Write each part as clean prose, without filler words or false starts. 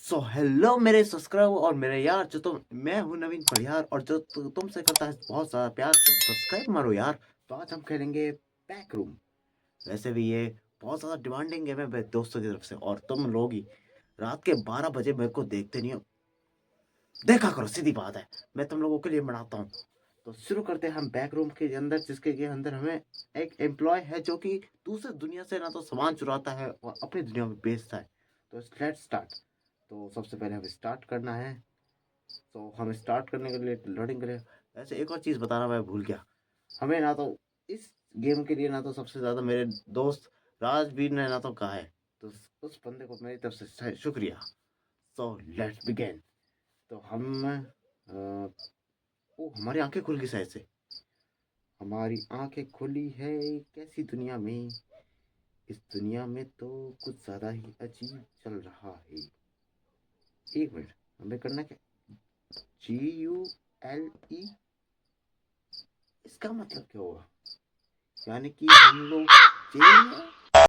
So hello मेरे subscriber और मेरे यार जो तुम मैं हूँ नवीन परिहार और जो तुमसे करता है बहुत ज़्यादा प्यार तो सब्सक्राइब मारो यार। तो आज हम खेलेंगे बैक रूम। वैसे भी ये बहुत ज़्यादा डिमांडिंग गेम है मेरे दोस्तों की तरफ से और तुम लोग ही रात के 12 बजे मेरे को देखते नहीं हो। देखा करो, सीधी बात है, मैं तुम लोगों के लिए बनाता हूँ। तो शुरू करते हैं हम बैक रूम के अंदर, जिसके के अंदर हमें एक एम्प्लॉय है जो कि दूसरी दुनिया से ना तो सामान चुराता है और अपनी दुनिया में बेचता है। तो लेट्स स्टार्ट। तो सबसे पहले हमें स्टार्ट करना है। तो हमें स्टार्ट करने के लिए लोडिंग के लिए ऐसे एक और चीज़ बताना मैं भूल गया। हमें ना तो इस गेम के लिए ना तो सबसे ज़्यादा मेरे दोस्त राजवीर ने ना तो कहा है, तो उस बंदे को मेरी तरफ से शुक्रिया। So let's begin. तो हम ओ हमारी आंखें खुल गई शायद से। हमारी आंखें खुली है कैसी दुनिया में। इस दुनिया में तो कुछ ज़्यादा ही अजीब चल रहा है। एक मिनट, हमें करना क्या? GULE, इसका मतलब क्या हुआ? यानी कि हम लोग जेल में हैं?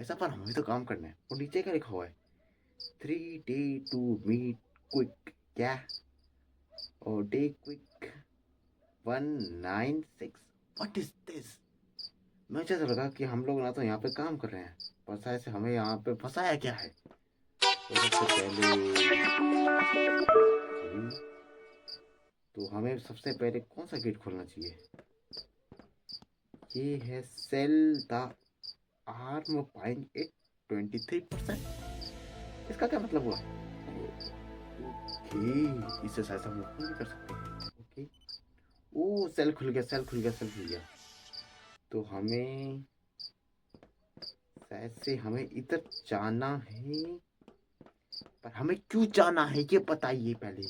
ऐसा, पर हमें तो काम करना है। और नीचे क्या लिखा हुआ है? 3 डे टू मीट क्विक, क्या? और day quick 196, what is this? मुझे तो लगा कि हम लोग ना तो यहाँ पे काम कर रहे हैं, पर शायद से हमें यहाँ पे फंसाया क्या है। तो सबसे पहले तो हमें सबसे पहले कौन सा गेट खोलना चाहिए? ये है sell the arm find it 23%। इसका क्या मतलब हुआ? ओके, इससे शायद हम ओपन भी कर सकते हैं। ओके, ओ सेल खुल गया, सेल खुल गया, सेल खुल गया। तो हमें शायद से हमें इधर जाना है, पर हमें क्यों जाना है ये बताइए पहले।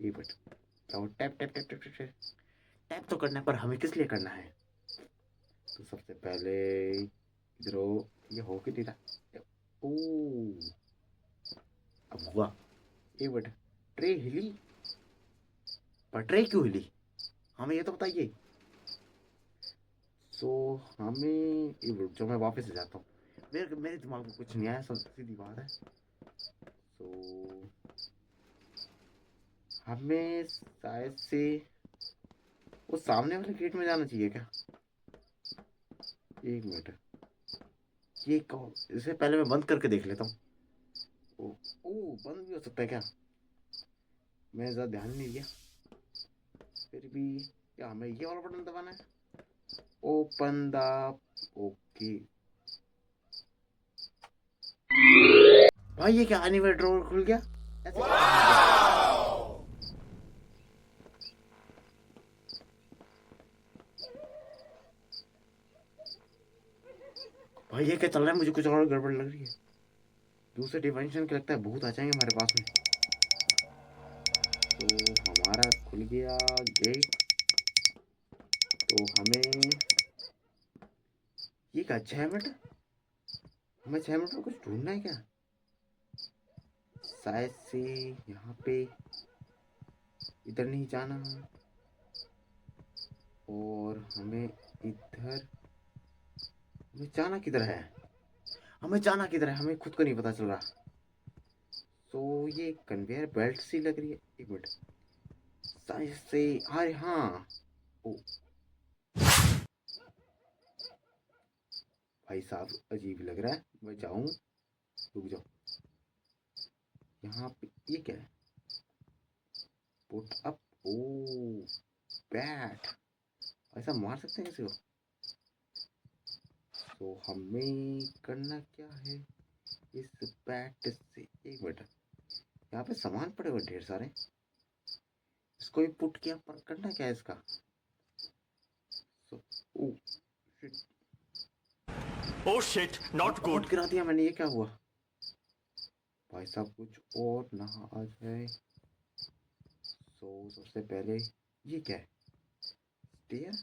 ये बट क्या वो tap tap tap tap tap tap tap तो करना है, पर हमें किस लिए करना है? तो सबसे पहले इधर ये हो के नहीं रहा। ओ अब हुआ। एक मिनट, ट्रे हिली, पर ट्रे क्यों हिली हमें ये तो बताइए। सो हमें एक मिनट, जो मैं वापस से जाता हूँ। मेरे मेरे दिमाग में कुछ नहीं आया, सब सीधी बात है। सो हमें शायद से वो सामने वाले गेट में जाना चाहिए क्या? एक मिनट, ये कहो, इसे पहले मैं बंद करके देख लेता हूँ। ओ, ओ बंद भी हो सकता है क्या? मैं ज़्यादा ध्यान नहीं दिया। फिर भी क्या हमें ये वाला बटन दबाना है? Open the, okay. भाई ये क्या एनीवेयर ड्रॉअर खुल गया? ऐसे कैसे खुल गया? भाई ये क्या चल रहा है? मुझे कुछ और गड़बड़ लग रही है। दूसरे डिमेंशन के लगता है भूत आ जाएंगे हमारे पास में। तो हमारा खुल गया गेट। तो हमें ये क्या 6 मिनट? हमें 6 मिनट में कुछ ढूंढना है क्या? शायद से यहाँ पे इधर नहीं जाना, और हमें इधर, हमें जाना किधर है? हमें जाना किधर है हमें खुद को नहीं पता चल रहा। तो ये कन्वेयर बेल्ट सी लग रही है। एक मिनट, शायद से, अरे हाँ। ओ भाई साहब, अजीब लग रहा है, मैं जाऊँ? रुक जाओ, यहाँ पे ये क्या है? पुट अप, ओ बैट, ऐसा मार सकते हैं किसी को? तो हमें करना क्या है इस बैट से? एक मिनट, यहाँ पे सामान पड़े हुए ढेर सारे, इसको भी पुट किया, पर करना क्या है इसका? ओ शिट, Oh shit, भाई not बहुत good. गिरा दिया मैंने, ये क्या हुआ? भाई साहब कुछ और ना आ जाए। तो सबसे पहले ये क्या है? स्टेयर,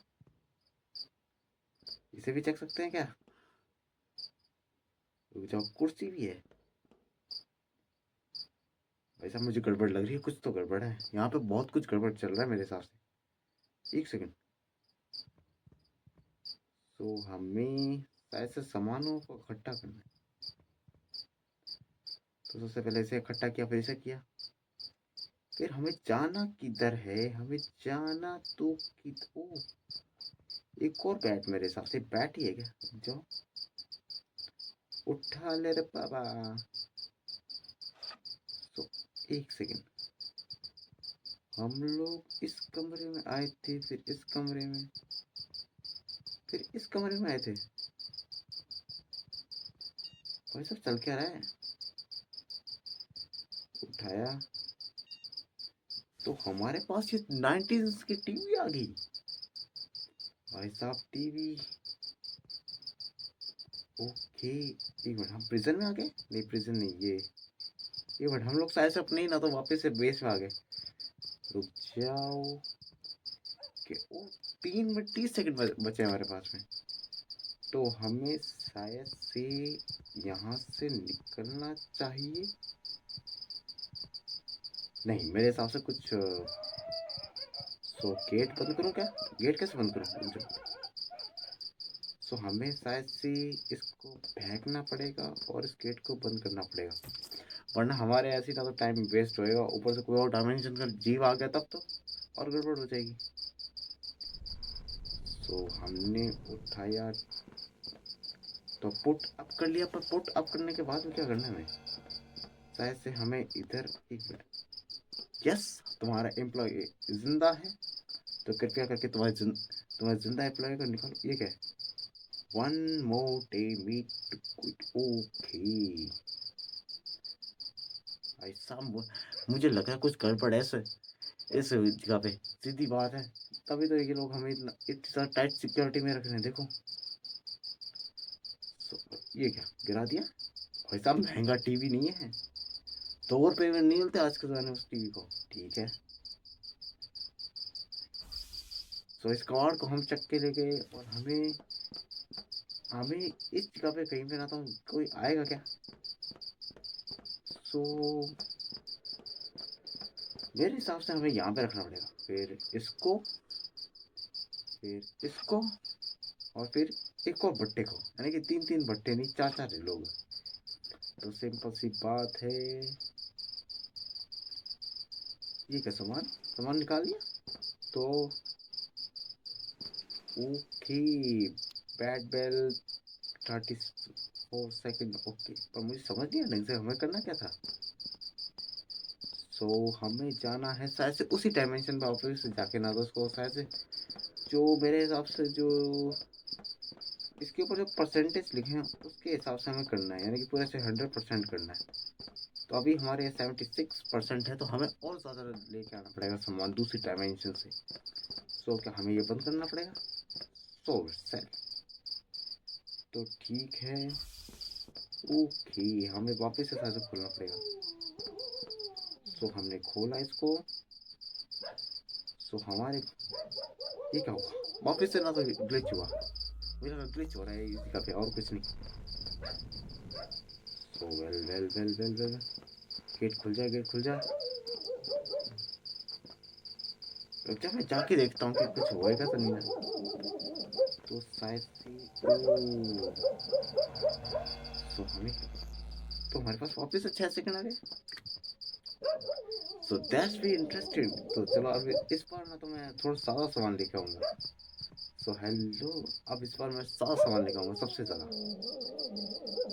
इसे भी चेक सकते हैं क्या? रुक जाओ, कुर्सी भी है। भाई साहब मुझे गड़बड़ लग रही है, कुछ तो गड़बड़ है यहाँ पे, बहुत कुछ गड़बड़ चल रहा है मेरे हिसाब से। एक सेकंड। तो हमें शायद से सामानों को इकट्ठा करना है। तो सबसे पहले इसे इकट्ठा किया, फिर इसे किया, फिर हमें जाना किधर है, हमें जाना तो ओ, एक और बैट, मेरे हिसाब से बैट ही है क्या? जो उठा ले रे बाबा। तो एक सेकेंड, हम लोग इस कमरे में आए थे, फिर इस कमरे में, फिर इस कमरे में आए थे। भाई सब चल क्या रहा है? उठाया तो हमारे पास ये 90s की टीवी आ गई। भाई साहब टीवी, ओके। एक मिनट, हम प्रिजन में आ गए? नहीं प्रिजन नहीं, ये एक मिनट, हम लोग शायद से अपने ही ना तो वापस से बेस में आ गए। रुक जाओ कि ओ, 3 मिनट 30 सेकंड बचे हमारे पास में। तो हमें शायद से यहाँ से निकलना चाहिए। नहीं, मेरे हिसाब से कुछ सो गेट बंद करूँ क्या? गेट कैसे बंद करूँ? सो हमें शायद से इसको फेंकना पड़ेगा और इस गेट को बंद करना पड़ेगा, वरना हमारे ऐसे ना तो टाइम वेस्ट होएगा, ऊपर से कोई और डायमेंशन का जीव आ गया तब तो और गड़बड़ हो जाएगी। सो हमने उठाया तो पुट अप कर लिया, पर पुट अप करने के बाद में क्या करना है हमें? शायद से हमें इधर, एक मिनट, यस, तुम्हारा एम्प्लॉय जिंदा है, तो कृपया करके तुम्हारे जिंदा एम्प्लॉय को निकालो। ये क्या है? One more day meet to quit, okay. भाई साहब, मुझे लग रहा है कुछ गड़बड़ है इस जगह पे, सीधी बात है। तभी तो ये लोग हमें इतनी ज़्यादा टाइट सिक्योरिटी में रख रहे हैं, देखो। ये क्या गिरा दिया? भाई साहब, महंगा टीवी नहीं है, 2 रुपये में नहीं मिलते आज के ज़माने में उस टीवी को, ठीक है। सो इस कार को हम चक्के ले गए और हमें हमें इस जगह पे कहीं पे ना तो कोई आएगा क्या? सो मेरे हिसाब से हमें यहाँ पे रखना पड़ेगा, फिर इसको, फिर इसको, और फिर एक और भट्टे को, यानी कि 3 3 भट्टे नहीं, 4 4 लोग। तो सिंपल सी बात है, ये क्या सामान निकाल लिया तो okay. Bat bell 34 second, okay. पर मुझे समझ नहीं आया ढंग से हमें करना क्या था। सो हमें जाना है शायद से उसी डायमेंशन में ऑफिस से जाके, ना तो उसको शायद से जो मेरे हिसाब से जो इसके ऊपर जो परसेंटेज लिखे हैं उसके हिसाब से हमें करना है, यानी कि पूरे से 100% करना है। तो अभी हमारे 76% है, तो हमें और ज़्यादा लेके आना पड़ेगा सामान दूसरी डायमेंशन से। सो क्या हमें ये बंद करना पड़ेगा? सो सेल, तो ठीक है, ओके। हमें वापस से शायद खोलना पड़ेगा। सो हमने खोला इसको। सो हमारे, ये क्या हुआ? वापस से ना तो ग्लिच हुआ, मुझे लगा ग्लिच हो रहा है इस जगह पे और कुछ नहीं। So well well well well well, gate खुल जाए, गेट खुल जाए। जब मैं जाके देखता हूँ कि कुछ होएगा तो नहीं ना, तो शायद से ओ, तो हमें, तो हमारे पास वापस से 6 सेकंड आ गए। So that's be interesting. तो चलो अब इस बार ना तो मैं थोड़ा सादा सामान लेके आऊँगा। सो हेलो, अब इस बार मैं सादा सामान लेके आऊँगा सबसे ज़्यादा।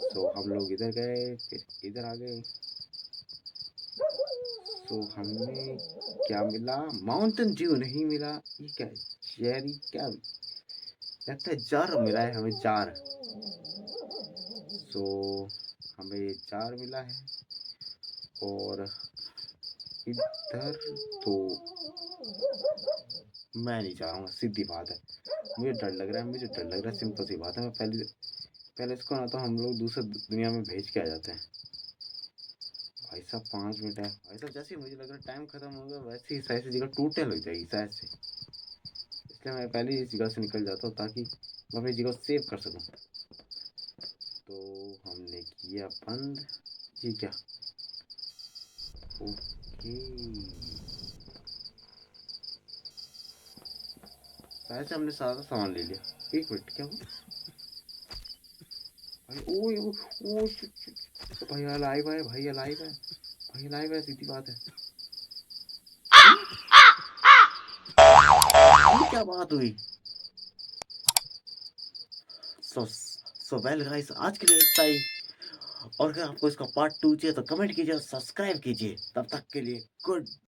सो हम लोग इधर गए, फिर इधर आ गए। सो हमें क्या मिला? माउंटेन ड्यू नहीं मिला। ये क्या है? चेरी, क्या लगता है जार मिला है हमें, जार। सो हमें जार मिला है, और इधर तो मैं नहीं जा रहा हूँ, सीधी बात है। मुझे डर लग रहा है, मुझे डर लग रहा है, सिंपल सी बात है। मैं पहले इसको ना तो हम लोग दूसरे दुनिया में भेज के आ जाते हैं। भाई साहब 5 मिनट है भाई साहब, जैसे ही मुझे लग रहा है टाइम खत्म होगा वैसे ही शायद से जगह टूटने लग जाएगी शायद से, इसलिए मैं पहले ही इस जगह से निकल जाता हूँ ताकि मैं अपनी जगह सेव कर सकूँ। तो हमने किया बंद। ये क्या? ओके, शायद से हमने सारा सामान ले लिया। एक मिनट, क्या हुआ भाई? Oh shit shit. भैया लाइव है, भैया लाइव है, भैया लाइव है, सीधी बात है। ये क्या बात हुई? सो सो वेल गाइस, आज के लिए इतना ही। और अगर आपको इसका पार्ट 2 चाहिए तो कमेंट कीजिए और सब्सक्राइब कीजिए। तब तक के लिए गुड